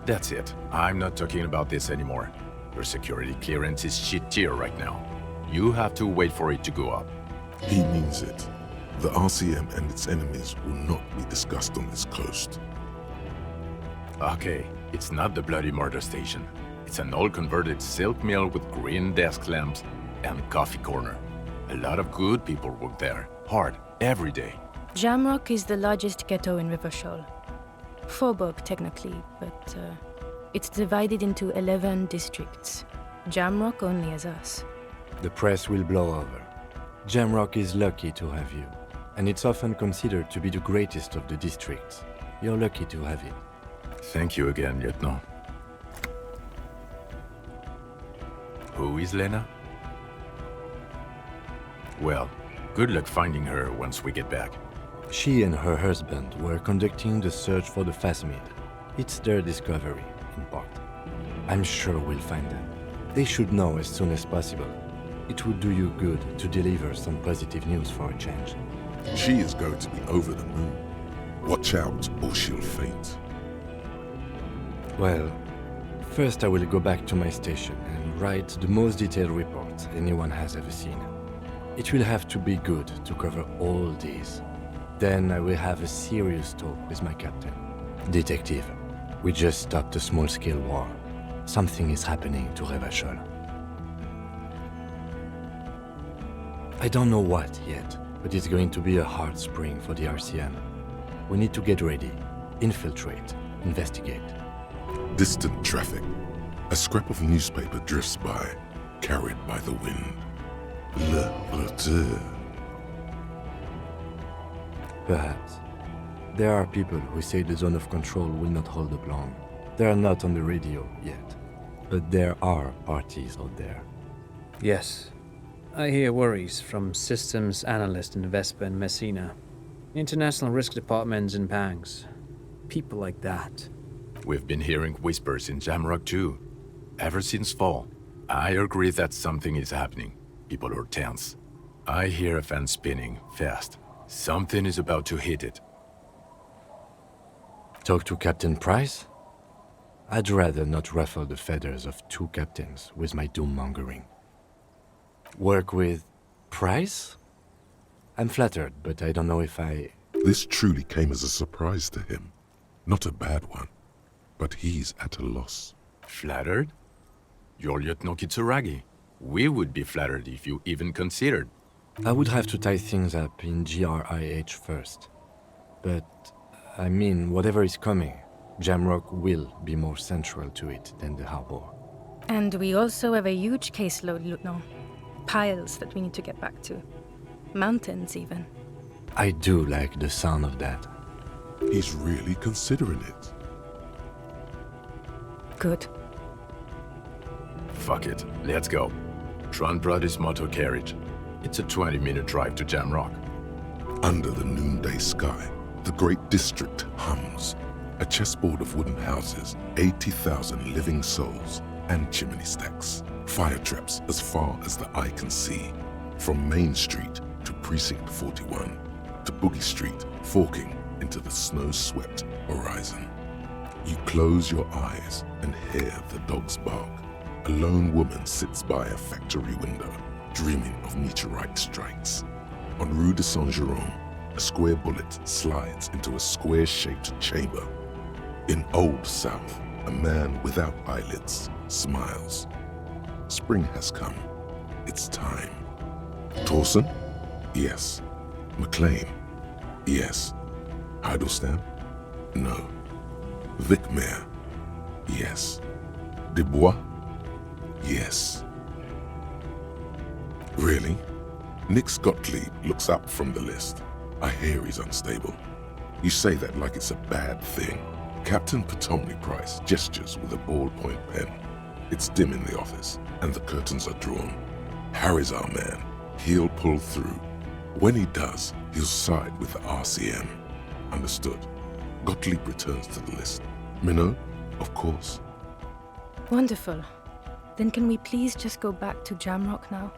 That's it. I'm not talking about this anymore. Your security clearance is shit tier right now. You have to wait for it to go up. He means it. The RCM and its enemies will not be discussed on this coast. Okay, it's not the bloody murder station. It's an old converted silk mill with green desk lamps and coffee corner. A lot of good people work there, hard, every day. Jamrock is the largest ghetto in Rivershoal. Faubourg, technically, but it's divided into 11 districts. Jamrock only has us. The press will blow over. Jamrock is lucky to have you, and it's often considered to be the greatest of the districts. You're lucky to have it. Thank you again, Lieutenant. Who is Lena? Well, good luck finding her once we get back. She and her husband were conducting the search for the Phasmid. It's their discovery, in part. I'm sure we'll find them. They should know as soon as possible. It would do you good to deliver some positive news for a change. She is going to be over the moon. Watch out, or she'll faint. Well, first I will go back to my station and write the most detailed report anyone has ever seen. It will have to be good to cover all these. Then I will have a serious talk with my captain. Detective, we just stopped a small-scale war. Something is happening to Rivershoal. I don't know what yet, but it's going to be a hard spring for the RCM. We need to get ready, infiltrate, investigate. Distant traffic. A scrap of newspaper drifts by, carried by the wind. Le Retour. Perhaps. There are people who say the zone of control will not hold up long. They are not on the radio yet, but there are parties out there. Yes. I hear worries from systems analysts in Vespa and Messina. International risk departments in Pangs. People like that. We've been hearing whispers in Jamrock too. Ever since fall. I agree that something is happening. People are tense. I hear a fan spinning, fast. Something is about to hit it. Talk to Captain Price? I'd rather not ruffle the feathers of two captains with my doom-mongering. Work with Price? I'm flattered, but I don't know if I... This truly came as a surprise to him. Not a bad one, but he's at a loss. Flattered? You're Lieutenant Kitsuragi. We would be flattered if you even considered. I would have to tie things up in GRIH first. But, I mean, whatever is coming, Jamrock will be more central to it than the harbor. And we also have a huge caseload, Lieutenant. Piles that we need to get back to. Mountains, even. I do like the sound of that. He's really considering it. Good. Fuck it, let's go. Tron brought his motor carriage. It's a 20-minute drive to Jamrock. Under the noonday sky, the great district hums. A chessboard of wooden houses, 80,000 living souls, and chimney stacks. Fire traps as far as the eye can see. From Main Street to Precinct 41, to Boogie Street, forking into the snow-swept horizon. You close your eyes and hear the dogs bark. A lone woman sits by a factory window, dreaming of meteorite strikes. On Rue de Saint-Jérôme, a square bullet slides into a square-shaped chamber. In Old South, a man without eyelids smiles. Spring has come. It's time. Torsen? Yes. McLean? Yes. Heidelstein? No. Vicmair? Yes. Dubois? Yes. Really? Nix Gottlieb looks up from the list. I hear he's unstable. You say that like it's a bad thing. Captain Potomny Price gestures with a ballpoint pen. It's dim in the office, and the curtains are drawn. Harry's our man. He'll pull through. When he does, he'll side with the RCM. Understood. Gottlieb returns to the list. Minot, of course. Wonderful. Then can we please just go back to Jamrock now?